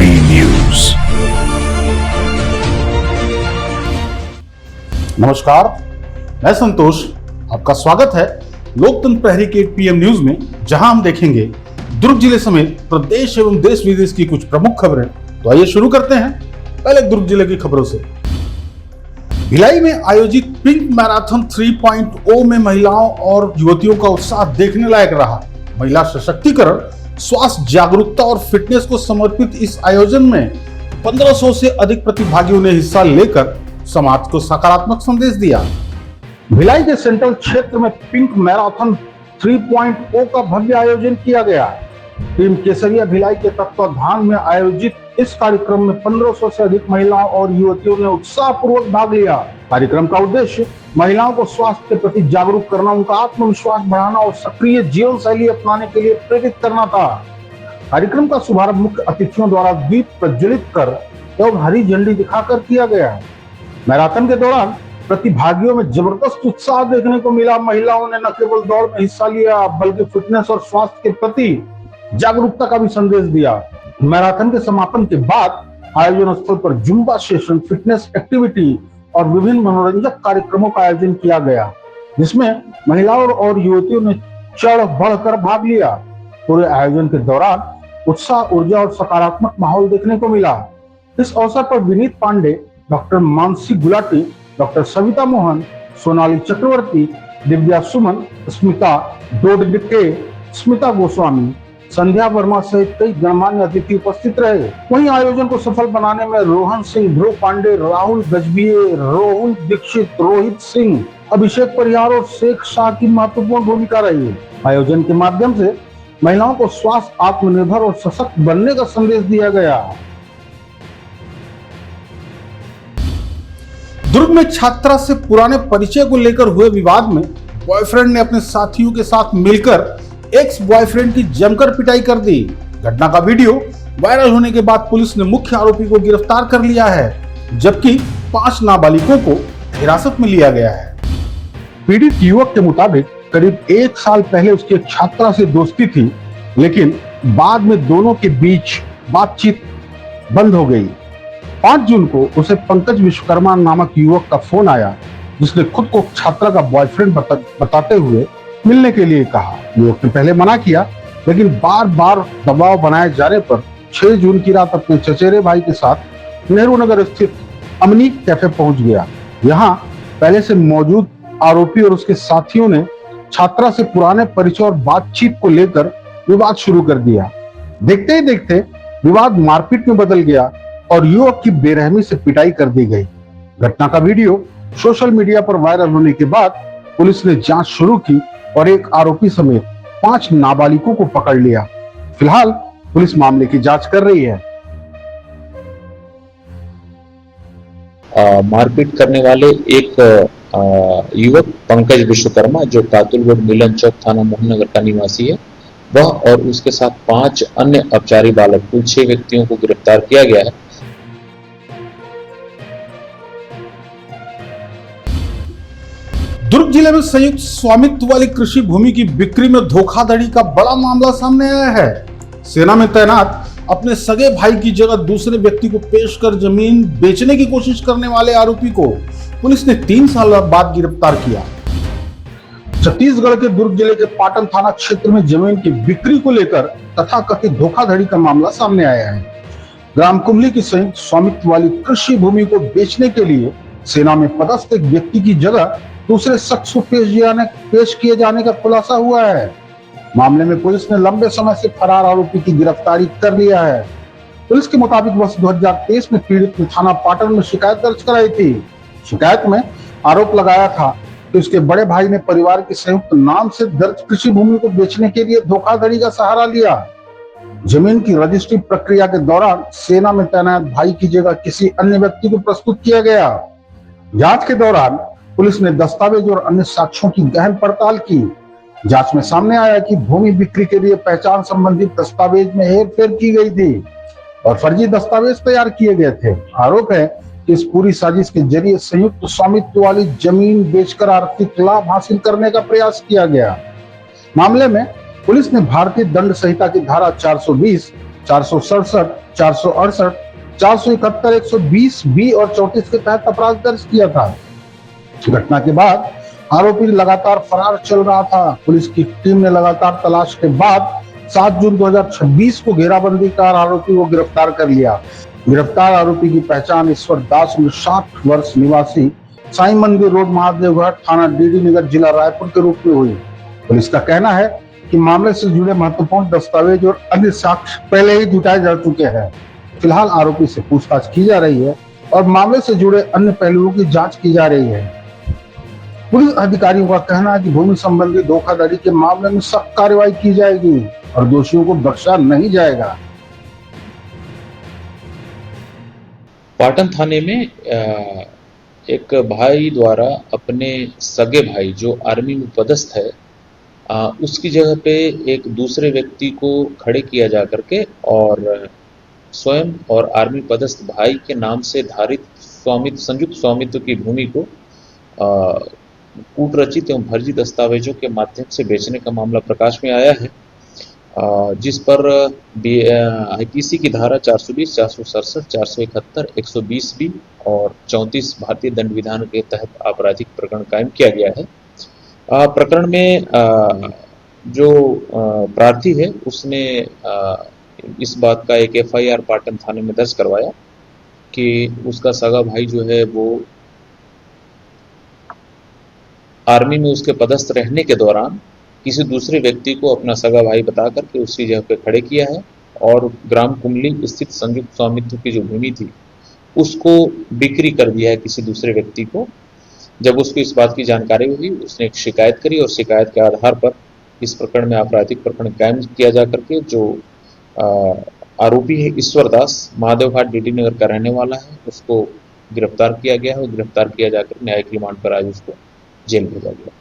AP news. नमस्कार, मैं संतोष, आपका स्वागत है लोकतंत्र प्रहरी के पीएम न्यूज में, जहां हम देखेंगे दुर्ग जिले समेत प्रदेश एवं देश विदेश की कुछ प्रमुख खबरें। तो आइए शुरू करते हैं पहले दुर्ग जिले की खबरों से। भिलाई में आयोजित पिंक मैराथन 3.0 में महिलाओं और युवतियों का उत्साह देखने लायक रहा। महिला सशक्तिकरण, स्वास्थ्य जागरूकता और फिटनेस को समर्पित इस आयोजन में 1500 से अधिक प्रतिभागियों ने हिस्सा लेकर समाज को सकारात्मक संदेश दिया। भिलाई के सेंट्रल क्षेत्र में पिंक मैराथन 3.0 का भव्य आयोजन किया गया। टीम केसरिया भिलाई के तत्वाधान में आयोजित इस कार्यक्रम में 1500 से अधिक महिलाओं और युवतियों ने उत्साहपूर्वक भाग लिया। कार्यक्रम का उद्देश्य महिलाओं को स्वास्थ्य के प्रति जागरूक करना, उनका आत्मविश्वास बढ़ाना और सक्रिय जीवन शैली अपनाने के लिए प्रेरित करना था। कार्यक्रम का शुभारंभ मुख्य अतिथियों द्वारा दीप प्रज्वलित कर एवं हरी झंडी दिखाकर किया गया। मैराथन के दौरान प्रतिभागियों में जबरदस्त उत्साह देखने को मिला। महिलाओं ने न केवल दौड़ में हिस्सा लिया बल्कि फिटनेस और स्वास्थ्य के प्रति जागरूकता का भी संदेश दिया। मैराथन के समापन के बाद आयोजन स्थल पर जुम्बा सेशन, फिटनेस एक्टिविटी और विभिन्न मनोरंजक कार्यक्रमों का आयोजन किया गया, जिसमें महिलाओं और युवतियों ने चढ़ बढ़कर भाग लिया। पूरे आयोजन के दौरान उत्साह, ऊर्जा और सकारात्मक माहौल देखने को मिला। इस अवसर पर विनीत पांडे, डॉक्टर मानसी गुलाटी, डॉक्टर सविता मोहन, सोनाली चक्रवर्ती, दिव्या सुमन, स्मिता डोडगे, स्मिता गोस्वामी, संध्या वर्मा सहित कई गणमान्य अतिथि उपस्थित रहे। वहीं आयोजन को सफल बनाने में रोहन सिंह, ध्रुव पांडे, राहुल गजबिये, रोहन दीक्षित, रोहित सिंह, अभिषेक परिहार और शेख शाह की महत्वपूर्ण भूमिका रही। आयोजन के माध्यम से महिलाओं को स्वास्थ्य, आत्मनिर्भर और सशक्त बनने का संदेश दिया गया। दुर्ग में छात्रा से पुराने परिचय को लेकर हुए विवाद में बॉयफ्रेंड ने अपने साथियों के साथ मिलकर एक्स बॉयफ्रेंड की जमकर पिटाई कर दी। घटना का वीडियो वायरल होने के बाद पुलिस ने मुख्य आरोपी को गिरफ्तार कर लिया है, जबकि 5 नाबालिगों को हिरासत में लिया गया है। पीड़ित युवक के मुताबिक करीब 1 साल पहले उसकी एक छात्रा से दोस्ती थी, लेकिन बाद में दोनों के बीच बातचीत बंद हो गई। 5 जून को उसे पंकज विश्वकर्मा नामक युवक का फोन आया, जिसने खुद को छात्रा का बॉयफ्रेंड बताते हुए मिलने के लिए कहा। युवक ने पहले मना किया, लेकिन बार बार दबाव बनाए जाने पर 6 जून की रात अपने चचेरे भाई के साथ नेहरू नगर स्थित अमनी कैफे पहुंच गया। यहाँ पहले से मौजूद आरोपी और उसके साथियों ने छात्रा से पुराने परिचय और बातचीत को लेकर विवाद शुरू कर दिया। देखते ही देखते विवाद मारपीट में बदल गया और युवक की बेरहमी से पिटाई कर दी गई। घटना का वीडियो सोशल मीडिया पर वायरल होने के बाद पुलिस ने जांच शुरू की और एक आरोपी समेत 5 नाबालिगों को पकड़ लिया। फिलहाल पुलिस मामले की जांच कर रही है। मारपीट करने वाले एक युवक पंकज विश्वकर्मा, जो कातुलगढ़ मिलन चौक थाना मोहननगर का निवासी है, वह और उसके साथ 5 अन्य अपचारी बालक, कुल 6 व्यक्तियों को गिरफ्तार किया गया है। दुर्ग जिले में संयुक्त स्वामित्व वाली कृषि भूमि की बिक्री में धोखाधड़ी का बड़ा मामला सामने आया है। सेना में तैनात अपने सगे भाई की जगह दूसरे व्यक्ति को पेश कर जमीन बेचने की कोशिश करने वाले आरोपी को पुलिस ने 3 साल बाद गिरफ्तार किया। छत्तीसगढ़ के दुर्ग जिले के पाटन थाना क्षेत्र में जमीन की बिक्री को लेकर तथाकथित धोखाधड़ी का मामला सामने आया है। ग्राम कुमली की संयुक्त स्वामित्व वाली कृषि भूमि को बेचने के लिए सेना में पदस्थ एक व्यक्ति की जगह दूसरे शख्स को पेश किए जाने का खुलासा हुआ है। मामले में पुलिस ने लंबे समय से फरार आरोपी की गिरफ्तारी कर लिया है। पुलिस के मुताबिक वर्ष 2023 में पीड़ित ने थाना पाटन में शिकायत दर्ज कराई थी। शिकायत में आरोप लगाया था कि उसके बड़े भाई ने परिवार के संयुक्त नाम से दर्ज कृषि भूमि को बेचने के लिए धोखाधड़ी का सहारा लिया। जमीन की रजिस्ट्री प्रक्रिया के दौरान सेना में तैनात भाई की जगह किसी अन्य व्यक्ति को प्रस्तुत किया गया। जांच के दौरान पुलिस ने दस्तावेज और अन्य साक्ष्यों की गहन पड़ताल की। जांच में सामने आया कि भूमि बिक्री के लिए पहचान संबंधी दस्तावेज में हेरफेर की गई थी और फर्जी दस्तावेज तैयार किए गए थे। आरोप है कि इस पूरी साजिश के जरिए संयुक्त स्वामित्व वाली जमीन बेचकर आर्थिक लाभ हासिल करने का प्रयास किया गया। मामले में पुलिस ने भारतीय दंड संहिता की धारा 420, 467 468, 471, 120B और 34 के तहत अपराध दर्ज किया था। घटना के बाद आरोपी लगातार फरार चल रहा था। पुलिस की टीम ने लगातार तलाश के बाद 7 जून 2026 को घेराबंदी कर आरोपी को गिरफ्तार कर लिया। गिरफ्तार आरोपी की पहचान ईश्वर दास, 60 वर्ष, निवासी साईं मंदिर रोड, महादेवघाट, थाना डीडी नगर, जिला रायपुर के रूप में हुई। पुलिस का कहना है कि मामले से जुड़े महत्वपूर्ण दस्तावेज और अन्य साक्ष्य पहले ही जुटाए जा चुके हैं। फिलहाल आरोपी से पूछताछ की जा रही है और मामले से जुड़े अन्य पहलुओं की जांच की जा रही है। पुलिस अधिकारियों का कहना है कि भूमि संबंधी धोखाधड़ी के मामले में सख्त कार्रवाई की जाएगी और दोषियों को बख्शा नहीं जाएगा। पाटन थाने में एक भाई द्वारा अपने सगे भाई जो आर्मी में पदस्थ है उसकी जगह पे एक दूसरे व्यक्ति को खड़े किया जा करके और स्वयं और आर्मी पदस्थ भाई के नाम से धारित संयुक्त स्वामित्व की भूमि को कूटरचित एवं फर्जी दस्तावेजों के माध्यम से बेचने का मामला प्रकाश में आया है, जिस पर आईपीसी की धारा 420, 467, 471, 120B और 34 भारतीय दंड विधान के तहत आपराधिक प्रकरण कायम किया गया है। प्रकरण में जो प्रार्थी है उसने इस बात का एक FIR पाटन थाने में दर्ज करवाया कि उसका सगा भाई जो है वो आर्मी में उसके पदस्थ रहने के दौरान किसी दूसरे व्यक्ति को अपना सगा भाई बता करके उसकी जगह पे खड़े किया है और ग्राम कुंडली स्थित संयुक्त स्वामित्व की जो भूमि थी उसको बिक्री कर दिया है किसी दूसरे व्यक्ति को। जब उसको इस बात की जानकारी हुई उसने एक शिकायत करी और शिकायत के आधार पर इस प्रकरण में आपराधिक प्रकरण कायम किया जा करके जो आरोपी है ईश्वर दास, महादेवघाट डीडी नगर का रहने वाला है, उसको गिरफ्तार किया गया है और गिरफ्तार किया जाकर न्यायिक रिमांड पर आज उसको जेल भेजा गया।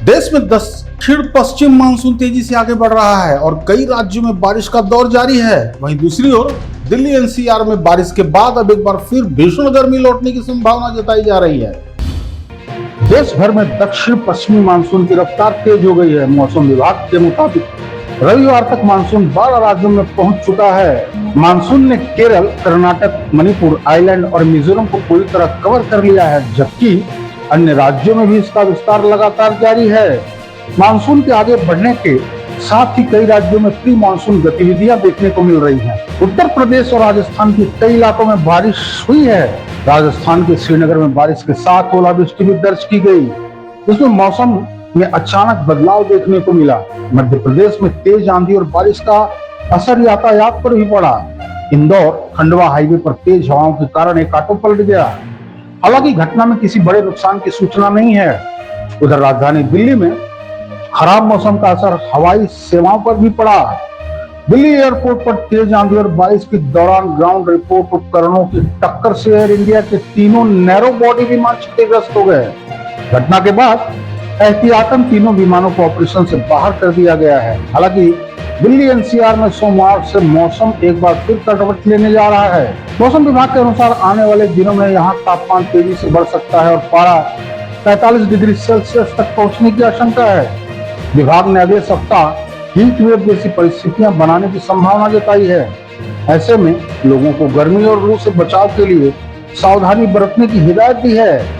देश में दक्षिण पश्चिम मानसून तेजी से आगे बढ़ रहा है और कई राज्यों में बारिश का दौर जारी है। वहीं दूसरी ओर दिल्ली NCR में बारिश के बाद अब एक बार फिर भीषण गर्मी लौटने की संभावना जताई जा रही है। देश भर में दक्षिण पश्चिमी मानसून की रफ्तार तेज हो गई है। मौसम विभाग के मुताबिक रविवार तक मानसून 12 राज्यों में पहुंच चुका है। मानसून ने केरल, कर्नाटक, मणिपुर, आइलैंड और मिजोरम को पूरी तरह कवर कर लिया है, जबकि अन्य राज्यों में भी इसका विस्तार लगातार जारी है। मानसून के आगे बढ़ने के साथ ही कई राज्यों में प्री मानसून गतिविधियां देखने को मिल रही हैं। उत्तर प्रदेश और राजस्थान के कई इलाकों में बारिश हुई है। राजस्थान के श्रीनगर में बारिश के साथ ओलावृष्टि भी दर्ज की गई, जिसमें मौसम में अचानक बदलाव देखने को मिला। मध्य प्रदेश में तेज आंधी और बारिश का असर यातायात पर भी पड़ा। इंदौर खंडवा हाईवे पर तेज हवाओं के कारण एक ऑटो पलट गया। हालांकि घटना में किसी बड़े नुकसान की सूचना नहीं है। उधर राजधानी दिल्ली में खराब मौसम का असर हवाई सेवाओं पर भी पड़ा। दिल्ली एयरपोर्ट पर तेज आंधी और बारिश के दौरान ग्राउंड रिपोर्ट उपकरणों की टक्कर से एयर इंडिया के तीनों नैरो बॉडी विमान क्षतिग्रस्त हो गए। घटना के बाद एहतियातन तीनों विमानों को ऑपरेशन से बाहर कर दिया गया है। हालांकि दिल्ली NCR में सोमवार से मौसम एक बार फिर करवट लेने जा रहा है। मौसम विभाग के अनुसार आने वाले दिनों में यहाँ तापमान तेजी से बढ़ सकता है और पारा 45 डिग्री सेल्सियस तक पहुँचने की आशंका है। विभाग ने अगले सप्ताह हीट वेव जैसी परिस्थितियां बनाने की संभावना जताई है। ऐसे में लोगों को गर्मी और लू से बचाव के लिए सावधानी बरतने की हिदायत दी है।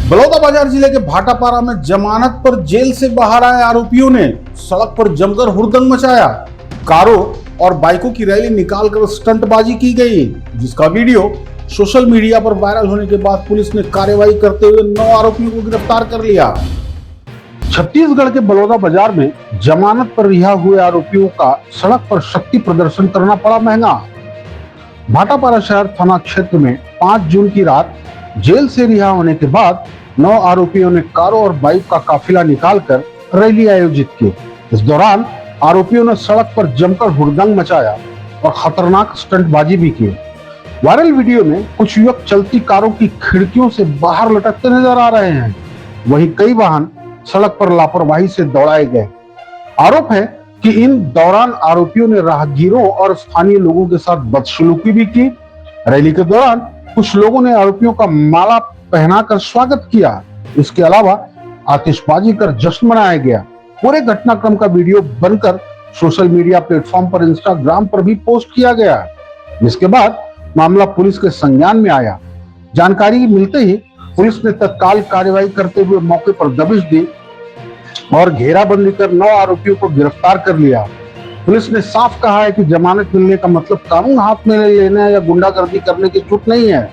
बलौदाबाजार जिले के भाटापारा में जमानत पर जेल से बाहर आए आरोपियों ने सड़क पर जमकर हुड़दंग मचाया। कारों और बाइकों की रैली निकालकर स्टंटबाजी की गई, जिसका वीडियो सोशल मीडिया पर वायरल होने के बाद पुलिस ने कार्रवाई करते हुए 9 आरोपियों को गिरफ्तार कर लिया। छत्तीसगढ़ के बलौदाबाजार में जमानत पर रिहा हुए आरोपियों का सड़क पर शक्ति प्रदर्शन करना पड़ा महंगा। भाटापारा शहर थाना क्षेत्र में 5 जून की रात जेल से रिहा होने के बाद 9 आरोपियों ने कारों और बाइक का काफिला निकालकर रैली आयोजित की। इस दौरान आरोपियों ने सड़क पर जमकर हुड़दंग मचाया और खतरनाक स्टंटबाजी भी की। वायरल वीडियो में कुछ युवक चलती कारों की खिड़कियों से बाहर लटकते नजर आ रहे हैं। वहीं कई वाहन सड़क पर लापरवाही से दौड़ाए गए। आरोप है कि इन दौरान आरोपियों ने राहगीरों और स्थानीय लोगों के साथ बदसलूकी भी की। रैली के दौरान कुछ लोगों ने आरोपियों का माला पहनाकर स्वागत किया। इसके अलावा आतिशबाजी कर जश्न मनाया गया। पूरे घटनाक्रम का वीडियो बनकर सोशल मीडिया प्लेटफॉर्म पर इंस्टाग्राम पर भी पोस्ट किया गया, जिसके बाद मामला पुलिस के संज्ञान में आया। जानकारी मिलते ही पुलिस ने तत्काल कार्रवाई करते हुए मौके पर दबिश दी और घेराबंदी कर 9 आरोपियों को गिरफ्तार कर लिया। पुलिस ने साफ कहा है कि जमानत मिलने का मतलब कानून हाथ में लेना या गुंडागर्दी करने की छूट नहीं है।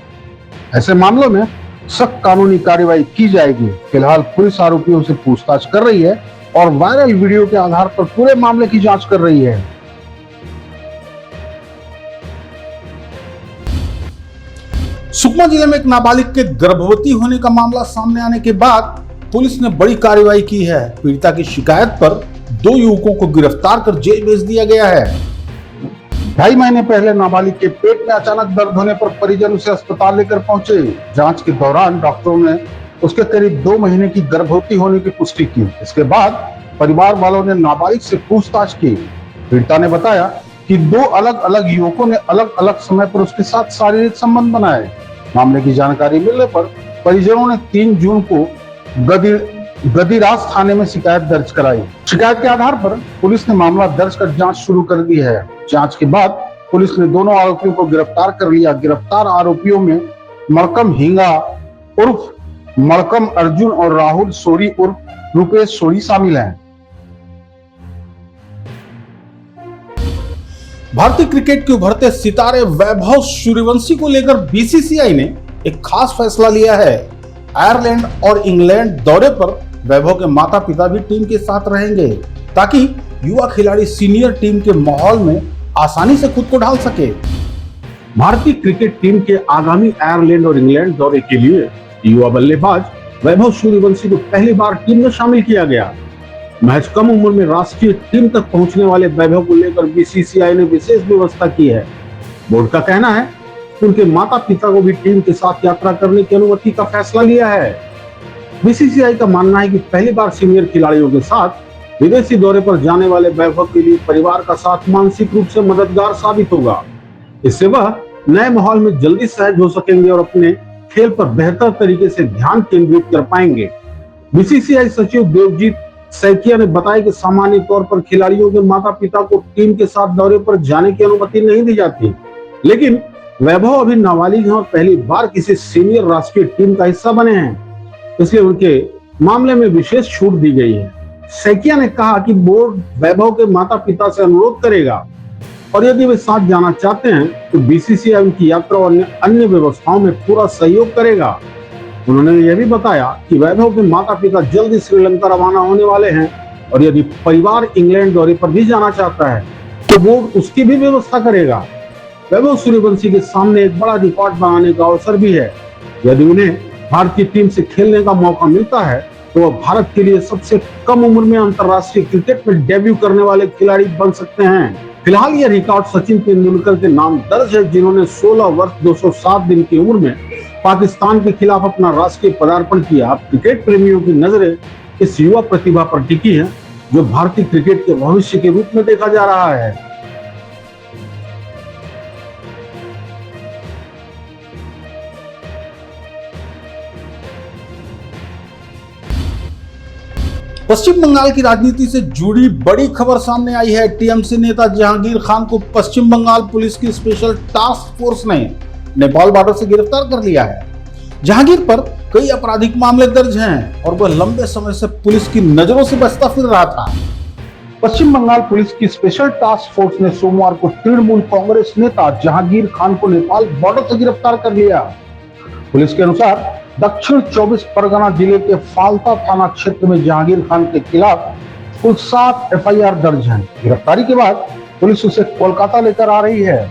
ऐसे मामलों में सख्त कानूनी कार्रवाई की जाएगी। फिलहाल पुलिस आरोपियों से पूछताछ कर रही है और वायरल वीडियो के आधार पर पूरे मामले की जांच कर रही है। सुकमा जिले में एक नाबालिग के गर्भवती होने का मामला सामने आने के बाद पुलिस ने बड़ी कार्रवाई की है। पीड़िता की शिकायत पर 2 युवकों को गिरफ्तार कर जेल भेज दिया गया है। 2.5 महीने पहले नाबालिग के पेट में अचानक दर्द होने पर परिजन उसे अस्पताल लेकर पहुंचे। जांच के दौरान डॉक्टरों ने उसके करीब 2 महीने की गर्भवती होने की पुष्टि की। इसके बाद परिवार वालों ने नाबालिग से पूछताछ की। पीड़िता ने बताया कि 2 अलग अलग युवकों ने अलग अलग समय पर उसके साथ शारीरिक संबंध बनाए। मामले की जानकारी मिलने पर परिजनों ने 3 जून को गदिराज थाने में शिकायत दर्ज कराई। शिकायत के आधार पर पुलिस ने मामला दर्ज कर जांच शुरू कर दी है। जांच के बाद पुलिस ने दोनों आरोपियों को गिरफ्तार कर लिया। गिरफ्तार आरोपियों में मलकम हिंगा उर्फ मलकम अर्जुन और राहुल सोरी उर्फ रुपेश सोरी शामिल हैं। भारतीय क्रिकेट के उभरते सितारे वैभव सूर्यवंशी को लेकर बीसीसीआई ने एक खास फैसला लिया है। आयरलैंड और इंग्लैंड दौरे पर वैभव के माता पिता भी टीम के साथ रहेंगे, ताकि युवा खिलाड़ी सीनियर टीम के माहौल में आसानी से खुद को ढाल सके। भारतीय क्रिकेट टीम के आगामी आयरलैंड और इंग्लैंड दौरे के लिए युवा बल्लेबाज वैभव सूर्यवंशी को पहली बार टीम में शामिल किया गया। महज कम उम्र में राष्ट्रीय टीम तक पहुंचने वाले वैभव को लेकर बीसीसीआई ने विशेष व्यवस्था की है। बोर्ड का कहना है कि उनके माता पिता को भी टीम के साथ यात्रा करने की अनुमति का फैसला लिया है। बीसीसीआई का मानना है कि पहली बार सीनियर खिलाड़ियों के साथ विदेशी दौरे पर जाने वाले वैभव के लिए परिवार का साथ मानसिक रूप से मददगार साबित होगा। इससे वह नए माहौल में जल्दी सहज हो सकेंगे और अपने खेल पर बेहतर तरीके से ध्यान केंद्रित कर पाएंगे। बीसीसीआई सचिव देवजीत सैकिया ने बताया कि सामान्य तौर पर खिलाड़ियों के माता पिता को टीम के साथ दौरे पर जाने की अनुमति नहीं दी जाती, लेकिन वैभव अभी नाबालिग हैं और पहली बार किसी सीनियर राष्ट्रीय टीम का हिस्सा बने हैं, इसलिए उनके मामले में विशेष छूट दी गई है। सैकिया ने कहा कि बोर्ड वैभव के माता पिता से अनुरोध करेगा और यदि वे साथ जाना चाहते हैं तो बीसीसीआई उनकी यात्रा और अन्य व्यवस्थाओं में पूरा सहयोग करेगा। उन्होंने यह भी बताया कि वैभव के माता पिता जल्दी श्रीलंका रवाना होने वाले हैं और यदि परिवार इंग्लैंड दौरे पर भी जाना चाहता है तो बोर्ड उसकी भी व्यवस्था करेगा। वैभव सूर्यवंशी के सामने एक बड़ा रिकॉर्ड बनाने का अवसर भी है। यदि उन्हें भारतीय टीम से खेलने का मौका मिलता है तो वह भारत के लिए सबसे कम उम्र में अंतर्राष्ट्रीय क्रिकेट में डेब्यू करने वाले खिलाड़ी बन सकते हैं। फिलहाल यह रिकॉर्ड सचिन तेंदुलकर के नाम दर्ज है, जिन्होंने 16 वर्ष 207 दिन की उम्र में पाकिस्तान के खिलाफ अपना राष्ट्रीय पदार्पण किया। अब क्रिकेट प्रेमियों की नजरें इस युवा प्रतिभा पर टिकी है, जो भारतीय क्रिकेट के भविष्य के रूप में देखा जा रहा है। पश्चिम बंगाल की राजनीति से जुड़ी बड़ी खबर सामने आई है। टीएमसी नेता जहांगीर खान को पश्चिम बंगाल पुलिस की स्पेशल टास्क फोर्स ने नेपाल बॉर्डर से गिरफ्तार कर लिया है। जहांगीर पर कई आपराधिक मामले दर्ज हैं और वह लंबे समय से पुलिस की नजरों से बचता फिर रहा था। पश्चिम बंगाल पुलिस की स्पेशल टास्क फोर्स ने सोमवार को तृणमूल कांग्रेस नेता जहांगीर खान को नेपाल बॉर्डर से गिरफ्तार कर लिया। पुलिस के अनुसार दक्षिण 24 परगना जिले के फालता थाना क्षेत्र में जहांगीर खान के खिलाफ कुल 7 एफआईआर दर्ज हैं। गिरफ्तारी के बाद पुलिस उसे कोलकाता लेकर आ रही है,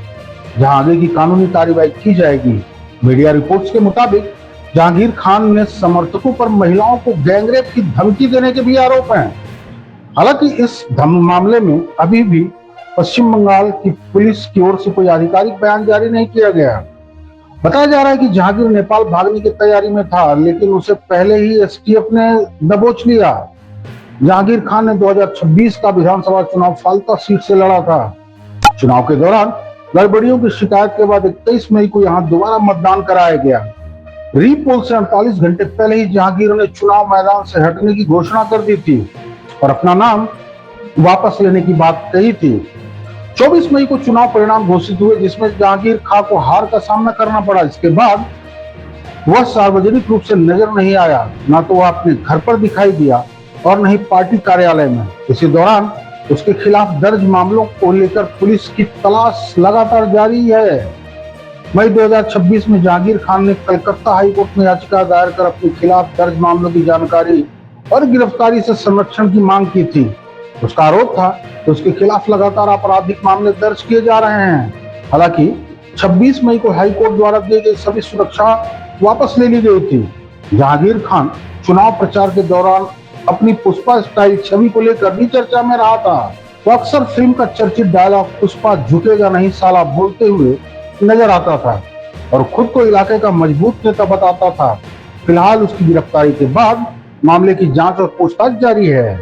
जहां आगे की कानूनी कार्रवाई की जाएगी। मीडिया रिपोर्ट्स के मुताबिक जहांगीर खान ने समर्थकों पर महिलाओं को गैंगरेप की धमकी देने के भी आरोप हैं। हालांकि इस मामले में अभी भी पश्चिम बंगाल की पुलिस की ओर से कोई आधिकारिक बयान जारी नहीं किया गया। बताया जा रहा है कि जहांगीर नेपाल भागने की तैयारी में था, लेकिन उसे पहले ही एसटीएफ ने दबोच लिया। जहांगीर खान ने 2026 का विधानसभा चुनाव फाल्ता सीट से लड़ा था। चुनाव के दौरान गड़बड़ियों की शिकायत के बाद 21 मई को यहां दोबारा मतदान कराया गया। रीपोल से 48 घंटे पहले ही जहांगीर ने चुनाव मैदान से हटने की घोषणा कर दी थी और अपना नाम वापस लेने की बात कही थी। 24 मई को चुनाव परिणाम घोषित हुए, जिसमें जहांगीर खान को हार का सामना करना पड़ा। इसके बाद वह सार्वजनिक रूप से नजर नहीं आया, न तो वह अपने घर पर दिखाई दिया और न ही पार्टी कार्यालय में। इसी दौरान उसके खिलाफ दर्ज मामलों को लेकर पुलिस की तलाश लगातार जारी है। मई 2026 में जहांगीर खान ने कलकत्ता हाईकोर्ट में याचिका दायर कर अपने खिलाफ दर्ज मामलों की जानकारी और गिरफ्तारी से संरक्षण की मांग की थी। उसका आरोप था कि उसके खिलाफ लगातार आपराधिक मामले दर्ज किए जा रहे हैं। हालांकि 26 मई को हाईकोर्ट द्वारा दी गई सभी सुरक्षा वापस ले ली गई थी। जहांगीर खान चुनाव प्रचार के दौरान अपनी पुष्पा स्टाइल छवि को लेकर भी चर्चा में रहा था। वो अक्सर फिल्म का चर्चित डायलॉग पुष्पा झुकेगा नहीं साला बोलते हुए नजर आता था और खुद को इलाके का मजबूत नेता बताता था। फिलहाल उसकी गिरफ्तारी के बाद मामले की जांच और पूछताछ जारी है।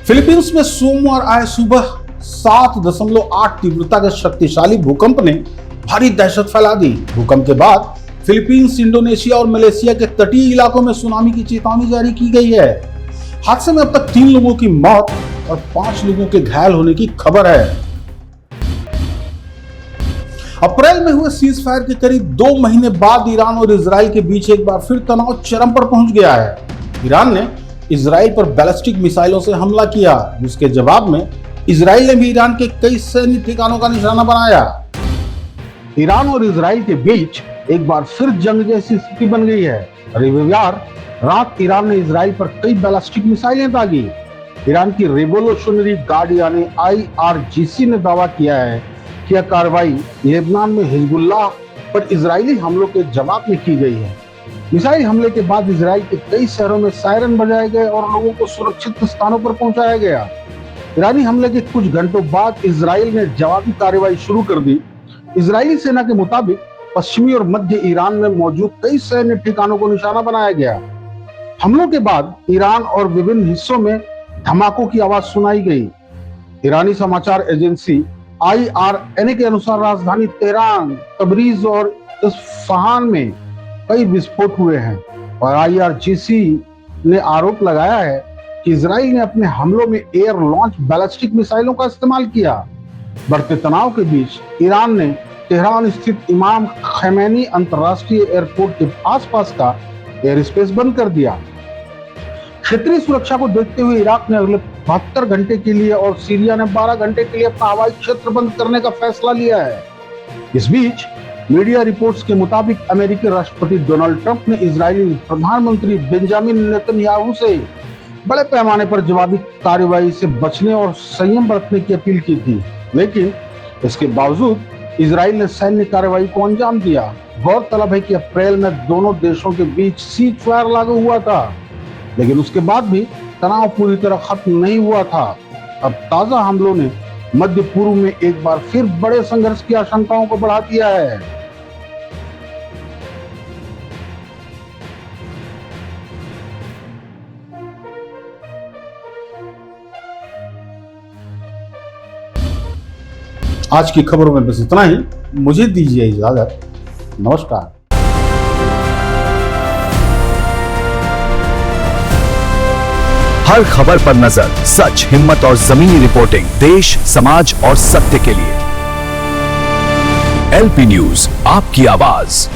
फिलीपींस में सोमवार आए सुबह 7.8 तीव्रता के शक्तिशाली भूकंप ने भारी दहशत फैला दी। भूकंप के बाद फिलीपींस, इंडोनेशिया और मलेशिया के तटीय इलाकों में सुनामी की चेतावनी जारी की गई है। हादसे में अब तक 3 लोगों की मौत और 5 लोगों के घायल होने की खबर है। अप्रैल में हुए सीज फायर के करीब 2 महीने बाद ईरान और इजराइल के बीच एक बार फिर तनाव चरम पर पहुंच गया है। ईरान ने इजराइल पर बैलिस्टिक मिसाइलों से हमला किया, जिसके जवाब में इजराइल ने भी ईरान के कई सैन्य ठिकानों का निशाना बनाया। ईरान और इजराइल के बीच एक बार फिर जंग जैसी स्थिति बन गई है। रविवार रात ईरान ने इजराइल पर कई बैलिस्टिक मिसाइलें दागी। ईरान की रिवोल्यूशनरी गार्ड यानी IRGC ने दावा किया है कि यह कार्रवाई लेबनान में हिजबुल्लाह पर इजरायली हमलों के जवाब में की गई है। मिसाइल हमले के बाद इजराइल के कई शहरों में सायरन बजाए गए और लोगों को सुरक्षित स्थानों पर पहुंचाया गया। ईरानी हमले के कुछ घंटों बाद इजराइल ने जवाबी कार्रवाई शुरू कर दी। इजरायली सेना के मुताबिक पश्चिमी और मध्य ईरान में मौजूद कई सैन्य ठिकानों को निशाना बनाया गया। हमलों के बाद ईरान और विभिन्न हिस्सों में धमाकों की आवाज सुनाई गई। ईरानी समाचार एजेंसी IRNA के अनुसार राजधानी तेहरान, तबरीज और इस्फहान में कई विस्फोट हुए हैं और IRGC ने आरोप लगाया है कि इजराइल ने अपने हमलों में एयर लॉन्च बैलिस्टिक मिसाइलों का इस्तेमाल किया। बढ़ते तनाव के बीच ईरान ने तेहरान स्थित इमाम खमैनी अंतर्राष्ट्रीय एयरपोर्ट के आसपास का एयर स्पेस बंद कर दिया। क्षेत्रीय सुरक्षा को देखते हुए इराक ने अगले 72 घंटे के लिए और सीरिया ने 12 घंटे के लिए अपना हवाई क्षेत्र बंद करने का फैसला लिया है। इस बीच मीडिया रिपोर्ट्स के मुताबिक अमेरिकी राष्ट्रपति डोनाल्ड ट्रंप ने इजरायली प्रधानमंत्री बेंजामिन नेतन्याहू से बड़े पैमाने पर जवाबी कार्रवाई से बचने और संयम बरतने की अपील की थी, लेकिन इसके बावजूद इजराइल ने सैन्य कार्रवाई को अंजाम दिया। गौरतलब है कि अप्रैल में दोनों देशों के बीच सीज फायर लागू हुआ था, लेकिन उसके बाद भी तनाव पूरी तरह खत्म नहीं हुआ था। अब ताजा हमलों ने मध्य पूर्व में एक बार फिर बड़े संघर्ष की आशंकाओं को बढ़ा दिया है। आज की खबरों में बस इतना ही। मुझे दीजिए इजाजत। नमस्कार। हर खबर पर नजर, सच, हिम्मत और जमीनी रिपोर्टिंग, देश, समाज और सत्य के लिए। LP न्यूज, आपकी आवाज।